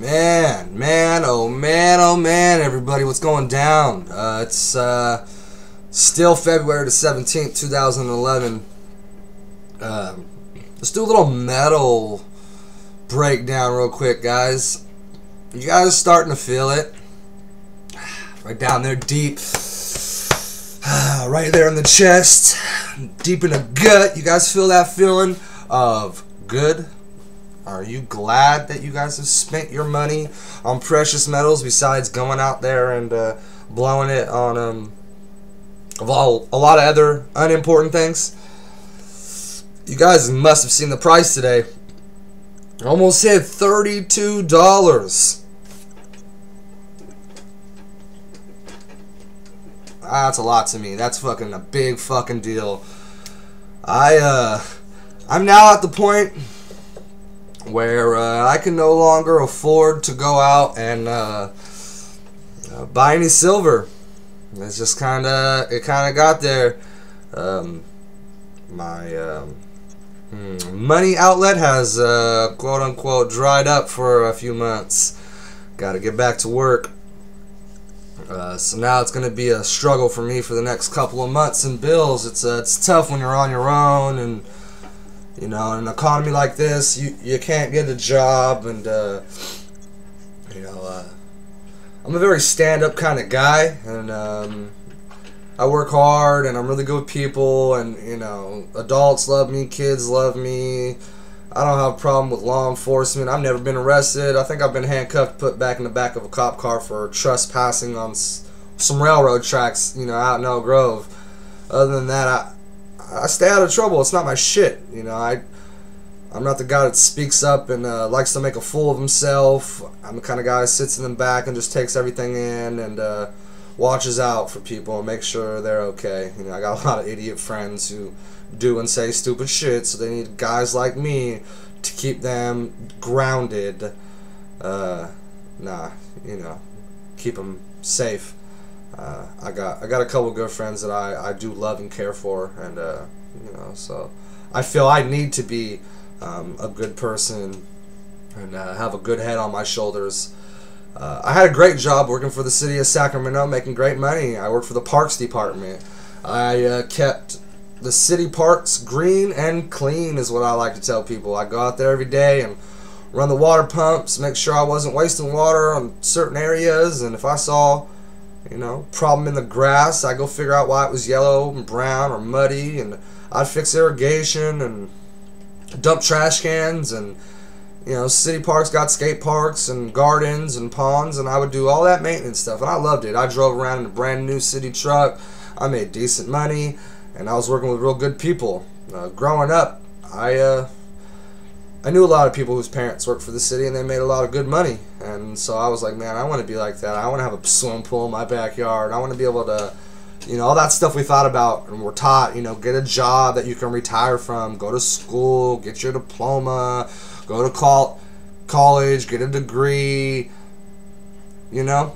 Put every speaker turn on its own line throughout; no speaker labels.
Oh man, everybody, what's going down? It's still February the 17th, 2011. Let's do a little metal breakdown real quick, guys. You guys starting to feel it? Right down there deep. Right there in the chest. Deep in the gut. You guys feel that feeling of good? Are you glad that you guys have spent your money on precious metals besides going out there and blowing it on a lot of other unimportant things? You guys must have seen the price today. Almost hit $32. That's a lot to me. That's fucking a big fucking deal. I'm now at the point where I can no longer afford to go out and buy any silver. It's just it kind of got there. My money outlet has quote unquote dried up for a few months. Got to get back to work. So now it's going to be a struggle for me for the next couple of months in bills. It's tough when you're on your own, and you know, in an economy like this, you can't get a job, and you know, I'm a very stand-up kind of guy, and I work hard, and I'm really good with people, and you know, adults love me, kids love me. I don't have a problem with law enforcement. I've never been arrested. I think I've been handcuffed, put back in the back of a cop car for trespassing on some railroad tracks, you know, out in Elk Grove. Other than that, I stay out of trouble. It's not my shit, you know. I'm not the guy that speaks up and likes to make a fool of himself. I'm the kind of guy that sits in the back and just takes everything in and watches out for people and makes sure they're okay. You know, I got a lot of idiot friends who do and say stupid shit, so they need guys like me to keep them grounded. You know, keep them safe. I got a couple good friends that I do love and care for, and you know, so I feel I need to be a good person and have a good head on my shoulders. I had a great job working for the city of Sacramento, making great money. I worked for the parks department. I kept the city parks green and clean, is what I like to tell people. I go out there every day and run the water pumps, make sure I wasn't wasting water on certain areas, and if I saw, you know, problem in the grass, I go figure out why it was yellow and brown or muddy, and I'd fix irrigation and dump trash cans. And you know, city parks got skate parks and gardens and ponds, and I would do all that maintenance stuff, and I loved it. I drove around in a brand new city truck. I made decent money, and I was working with real good people. Growing up, I knew a lot of people whose parents worked for the city, and they made a lot of good money. And so I was like, man, I want to be like that. I want to have a swimming pool in my backyard. I want to be able to, you know, all that stuff we thought about and were taught. You know, get a job that you can retire from, go to school, get your diploma, go to college, get a degree. You know,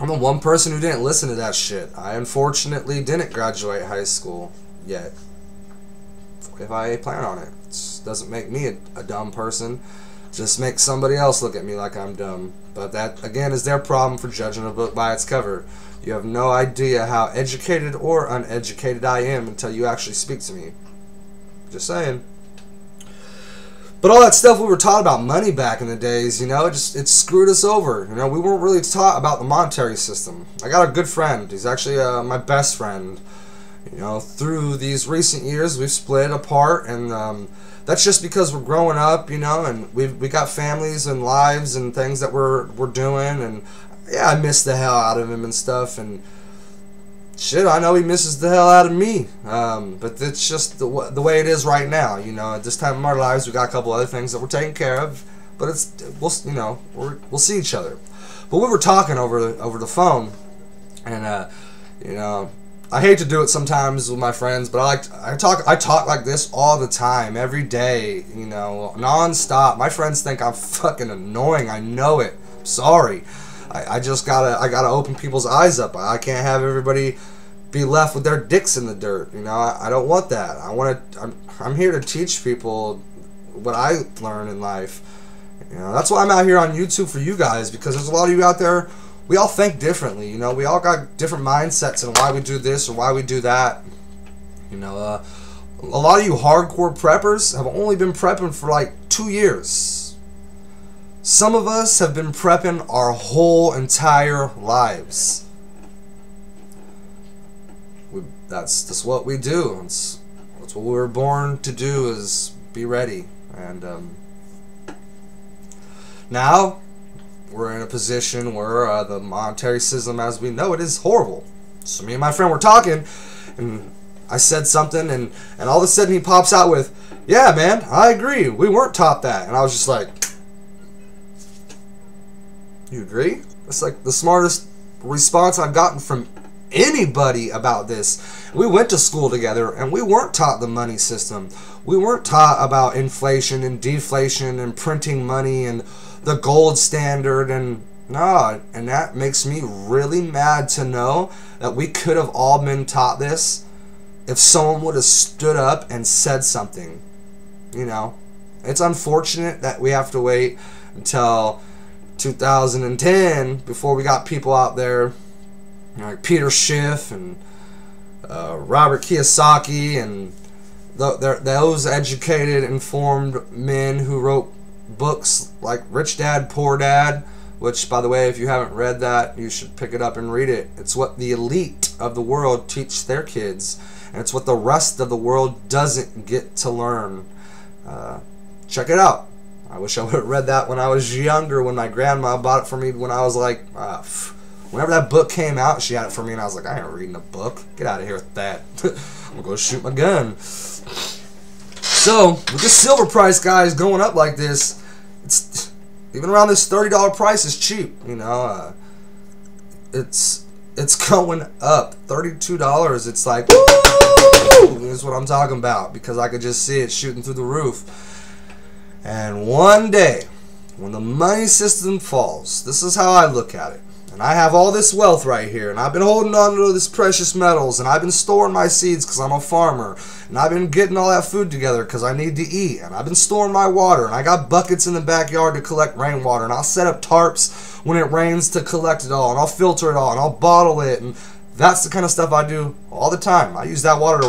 I'm the one person who didn't listen to that shit. I unfortunately didn't graduate high school yet. If I plan on it. It doesn't make me a dumb person. Just makes somebody else look at me like I'm dumb. But that, again, is their problem for judging a book by its cover. You have no idea how educated or uneducated I am until you actually speak to me. Just saying. But all that stuff we were taught about money back in the days, you know, it screwed us over. You know, we weren't really taught about the monetary system. I got a good friend. He's actually my best friend. You know, through these recent years, we've split apart, and that's just because we're growing up, you know, and we got families and lives and things that we're doing, and yeah, I miss the hell out of him and stuff, and shit, I know he misses the hell out of me, but it's just the way it is right now, you know. At this time in our lives, we got a couple other things that we're taking care of, but we'll see each other. But we were talking over the phone, and you know, I hate to do it sometimes with my friends, but I talk like this all the time, every day, you know, non-stop. My friends think I'm fucking annoying. I know it. I'm sorry. I gotta open people's eyes up. I can't have everybody be left with their dicks in the dirt. You know, I don't want that. I'm here to teach people what I learned in life. You know, that's why I'm out here on YouTube for you guys, because there's a lot of you out there, we all think differently. You know, we all got different mindsets and why we do this or why we do that. You know, a lot of you hardcore preppers have only been prepping for like 2 years. Some of us have been prepping our whole entire lives. That's what we do. That's what we were born to do, is be ready. And now we're in a position where the monetary system as we know it is horrible. So me and my friend were talking, and I said something, and all of a sudden he pops out with, "Yeah, man, I agree. We weren't taught that." And I was just like, "You agree?" That's like the smartest response I've gotten from anybody about this. We went to school together, and we weren't taught the money system. We weren't taught about inflation and deflation and printing money and the gold standard, and that makes me really mad to know that we could have all been taught this if someone would have stood up and said something. You know, it's unfortunate that we have to wait until 2010 before we got people out there like Peter Schiff and Robert Kiyosaki and those educated, informed men who wrote books like Rich Dad, Poor Dad, which, by the way, if you haven't read that, you should pick it up and read it. It's what the elite of the world teach their kids, and it's what the rest of the world doesn't get to learn. Check it out. I wish I would have read that when I was younger, when my grandma bought it for me when I was like, whenever that book came out, she had it for me, and I was like, I ain't reading a book. Get out of here with that. I'm going to go shoot my gun. So, with the silver price, guys, going up like this, it's even around this $30 price is cheap. You know, it's going up. $32. It's like, woo! That's what I'm talking about, because I could just see it shooting through the roof. And one day, when the money system falls, this is how I look at it. And I have all this wealth right here, and I've been holding on to this precious metals, and I've been storing my seeds because I'm a farmer, and I've been getting all that food together because I need to eat, and I've been storing my water, and I got buckets in the backyard to collect rainwater, and I'll set up tarps when it rains to collect it all, and I'll filter it all, and I'll bottle it, and that's the kind of stuff I do all the time. I use that water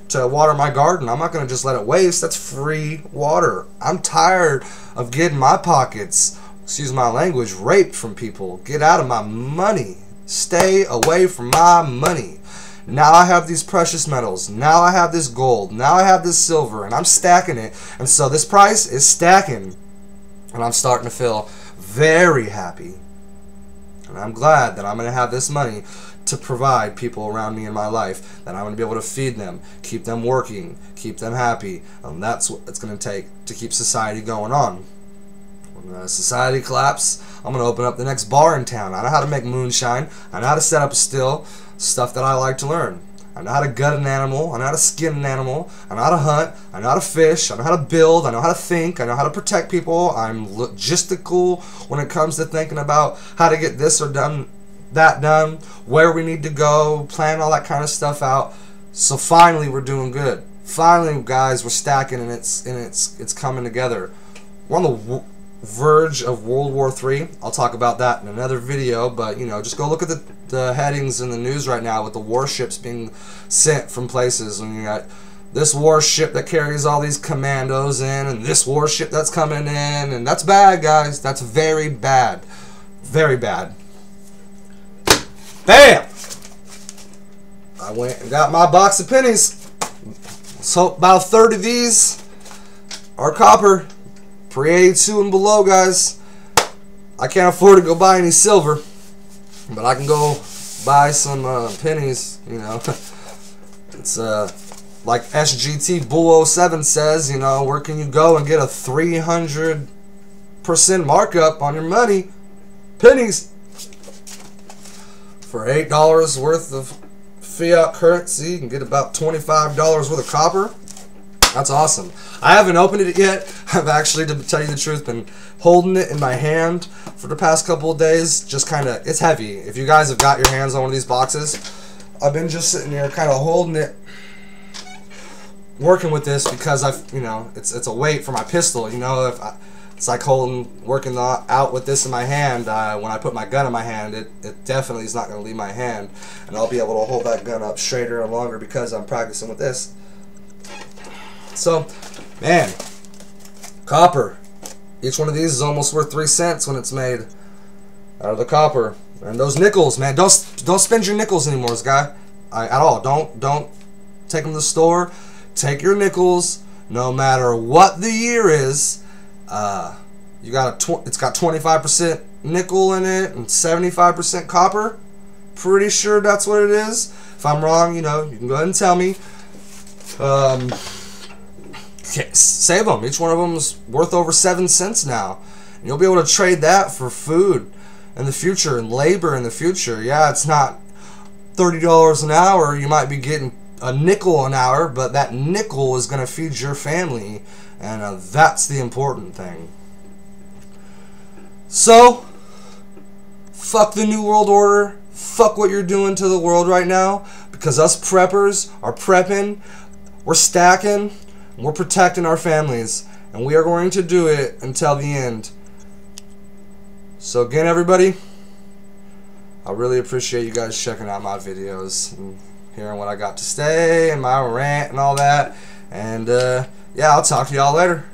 to water my garden. I'm not going to just let it waste. That's free water. I'm tired of getting my pockets, excuse my language, raped from people. Get out of my money. Stay away from my money. Now I have these precious metals. Now I have this gold. Now I have this silver, and I'm stacking it. And so this price is stacking. And I'm starting to feel very happy. And I'm glad that I'm going to have this money to provide people around me in my life, that I'm going to be able to feed them, keep them working, keep them happy. And that's what it's going to take to keep society going on. When society collapses, I'm going to open up the next bar in town. I know how to make moonshine. I know how to set up a still, stuff that I like to learn. I know how to gut an animal. I know how to skin an animal. I know how to hunt. I know how to fish. I know how to build. I know how to think. I know how to protect people. I'm logistical when it comes to thinking about how to get this or that done, where we need to go, plan all that kind of stuff out. So finally, we're doing good. Finally, guys, we're stacking, and it's coming together. We're on the verge of World War III. I'll talk about that in another video, but you know, just go look at the headings in the news right now with the warships being sent from places, and you got this warship that carries all these commandos in, and this warship that's coming in, and that's bad, guys. That's very bad. Very bad. Bam! I went and got my box of pennies. So about a third of these are copper. Pre-82 and below, guys. I can't afford to go buy any silver, but I can go buy some pennies, you know. It's like SGT Bull 07 says, you know, where can you go and get a 300% markup on your money? Pennies. For $8 worth of fiat currency, you can get about $25 worth of copper. That's awesome. I haven't opened it yet. I've actually, to tell you the truth, been holding it in my hand for the past couple of days. Just kind of, it's heavy. If you guys have got your hands on one of these boxes, I've been just sitting here kind of holding it, working with this because you know, it's a weight for my pistol. You know, It's like working out with this in my hand. When I put my gun in my hand, it definitely is not going to leave my hand, and I'll be able to hold that gun up straighter and longer because I'm practicing with this. So, man, copper. Each one of these is almost worth 3 cents when it's made out of the copper. And those nickels, man, don't spend your nickels anymore, this guy. At all. Don't take them to the store. Take your nickels, no matter what the year is. It's got 25% nickel in it and 75% copper. Pretty sure that's what it is. If I'm wrong, you know, you can go ahead and tell me. Save them. Each one of them is worth over 7 cents now. And you'll be able to trade that for food in the future and labor in the future. Yeah, it's not $30 an hour. You might be getting a nickel an hour, but that nickel is going to feed your family, and that's the important thing. So, fuck the New World Order. Fuck what you're doing to the world right now, because us preppers are prepping, we're stacking, and we're protecting our families, and we are going to do it until the end. So again, everybody, I really appreciate you guys checking out my videos and hearing what I got to say and my rant and all that. And yeah, I'll talk to y'all later.